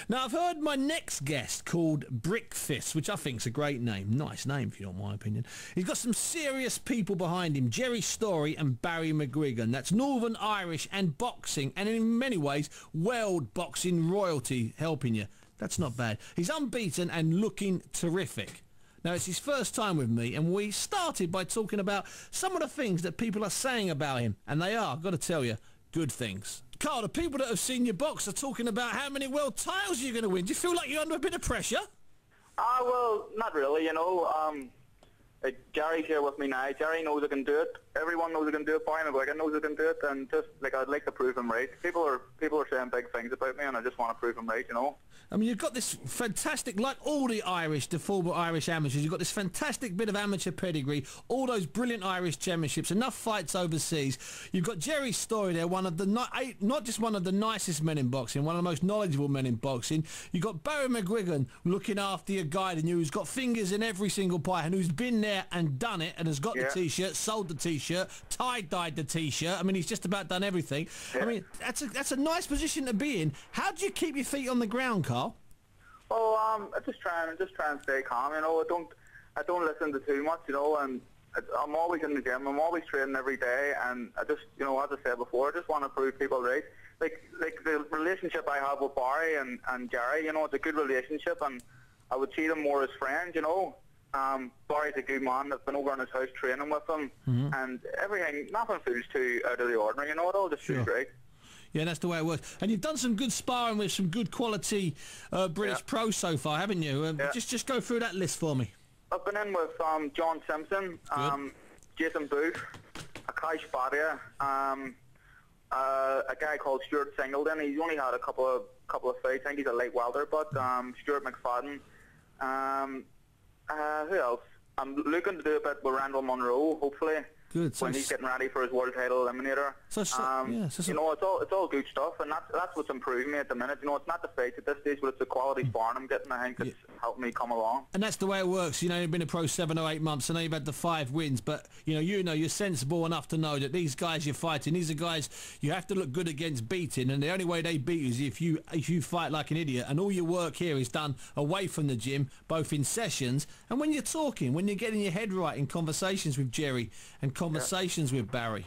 Now, I've heard my next guest called Brickfist, which I think's a great name. Nice name, if you don't my opinion. He's got some serious people behind him, Jerry Story and Barry McGuigan. That's Northern Irish and boxing, and in many ways, world boxing royalty helping you. That's not bad. He's unbeaten and looking terrific. Now, it's his first time with me, and we started by talking about some of the things that people are saying about him, and they are, I've got to tell you, good things. Carl, the people that have seen your box are talking about how many world titles you're going to win. Do you feel like you're under a bit of pressure? Well, not really, you know. Gary's here with me now. Gary knows I can do it. Everyone knows I can do it. Barry McGuigan knows I can do it, and just like I'd like to prove him right. People are saying big things about me, and I just want to prove him right, you know. I mean, you've got this fantastic, like all the former Irish amateurs, you've got this fantastic bit of amateur pedigree, all those brilliant Irish championships, enough fights overseas. You've got Jerry Story there, one of the not just one of the nicest men in boxing, one of the most knowledgeable men in boxing. You've got Barry McGuigan looking after you, guiding you, who's got fingers in every single pie, and who's been there and done it, and has got the T-shirt, sold the T-shirt, tie-dyed the T-shirt. I mean, he's just about done everything. Yeah. I mean, that's a nice position to be in. How do you keep your feet on the ground, Carl? Well, I just try and stay calm. You know, I don't listen to too much. You know, and I'm always in the gym. I'm always training every day, and I just, you know, as I said before, I just want to prove people right. Like the relationship I have with Barry and Gary, you know, it's a good relationship, and I would see them more as friends. You know. Barry's a good man. I've been over in his house training with him, and everything, nothing feels too out of the ordinary, you know, it all just feels great. Yeah, that's the way it works. And you've done some good sparring with some good quality British pros so far, haven't you? Just go through that list for me. I've been in with John Simpson, Jason Booth, Akash Bhatia, a guy called Stuart Singleton. He's only had a couple of fights. I think he's a light welter, but Stuart McFadden. Who else? I'm looking to do a bit with Randall Monroe, hopefully. Good. When he's getting ready for his world title eliminator. You know, it's all good stuff, and that's what's improving me at the minute. You know, it's not the fights at this stage, but it's the quality sparring I'm getting. I think it's helped me come along. And that's the way it works. You know, you've been a pro 7 or 8 months. I know you've had the 5 wins, but you know you're sensible enough to know that these guys you're fighting, these are guys you have to look good against beating, and the only way they beat you is if you fight like an idiot. And all your work here is done away from the gym, both in sessions and when you're talking, when you're getting your head right in conversations with Jerry and conversations with Barry.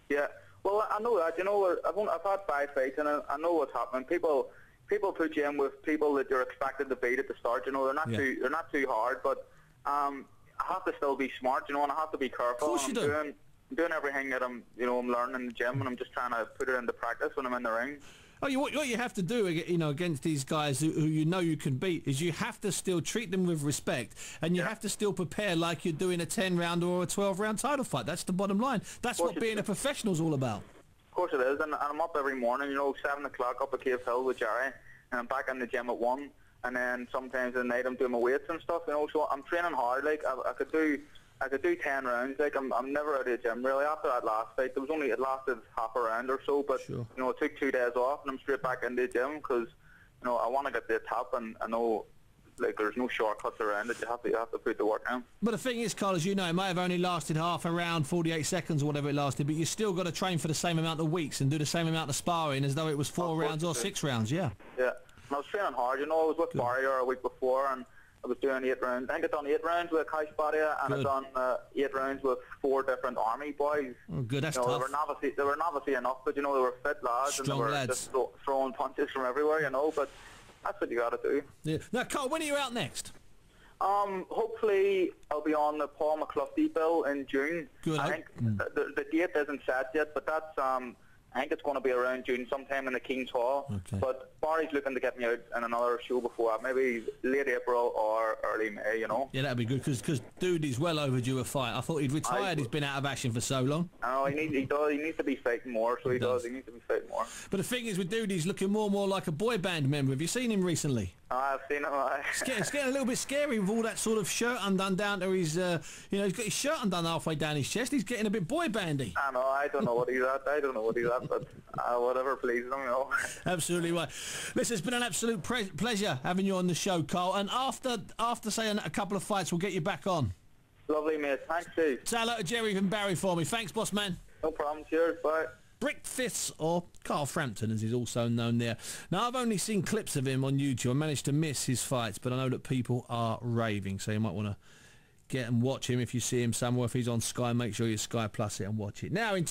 Yeah, well, I know that. You know, I've had 5 fights, and I know what's happening. People put you in with people that you're expected to beat at the start. You know, they're not too hard, but I have to still be smart. You know, and I have to be careful. Of course you do. I'm doing everything that I'm learning in the gym, and I'm just trying to put it into practice when I'm in the ring. Oh, what you have to do, you know, against these guys who you know you can beat is you have to still treat them with respect, and you have to still prepare like you're doing a 10-round or a 12-round title fight. That's the bottom line. That's what being a professional's all about. Of course it is, and I'm up every morning, you know, 7 o'clock up at Cave Hill with Jerry, and I'm back in the gym at 1, and then sometimes at night I'm doing my weights and stuff, you know, so I'm training hard. Like, I could do 10 rounds. Like, I'm never out of the gym really. After that last fight, it lasted half a round or so, but you know, I took 2 days off, and I'm straight back into the gym because, you know, I want to get to the top, and I know, like, there's no shortcuts around it. You have to put the work in. But the thing is, Carl, as you know, it may have only lasted half a round, 48 seconds or whatever it lasted, but you still got to train for the same amount of weeks and do the same amount of sparring as though it was 4 rounds or 6 rounds. Yeah. And I was training hard. You know, I was with Barry a week before, and I was doing 8 rounds. I think I've done 8 rounds with Akash Bhatia, and I've done 8 rounds with 4 different army boys. Oh, good, that's tough. They were novice enough, but you know, they were fit lads, and they were just throwing punches from everywhere, you know, but that's what you got to do. Yeah. Now, Carl, when are you out next? Hopefully I'll be on the Paul McCluskey bill in June. Good. I think the date isn't set yet, but that's I think it's going to be around June, sometime in the King's Hall. Okay. But Barry's looking to get me out in another show before that, maybe late April or early May, you know. Yeah, that'd be good, because dude, he's well overdue a fight. I thought he'd retired. He's been out of action for so long. I know, he needs to be fighting more, so he does. He needs to be fighting more. But the thing is with dude, he's looking more and more like a boy band member. Have you seen him recently? I've seen him. It's getting a little bit scary with all that sort of shirt undone down to his, you know, he's got his shirt undone halfway down his chest. He's getting a bit boy bandy. I know, I don't know what he's at, but whatever pleases him, you know. Absolutely right. Listen, it's been an absolute pleasure having you on the show, Carl. And after saying a couple of fights, we'll get you back on. Lovely, mate. Thanks, Steve. Say hello to Jerry and Barry for me. Thanks, boss man. No problem. Cheers. Bye. Brickfists, or Carl Frampton as he's also known there. Now I've only seen clips of him on YouTube. I managed to miss his fights, but I know that people are raving, so you might want to get and watch him if you see him somewhere. If he's on Sky, make sure you Sky Plus it and watch it. Now in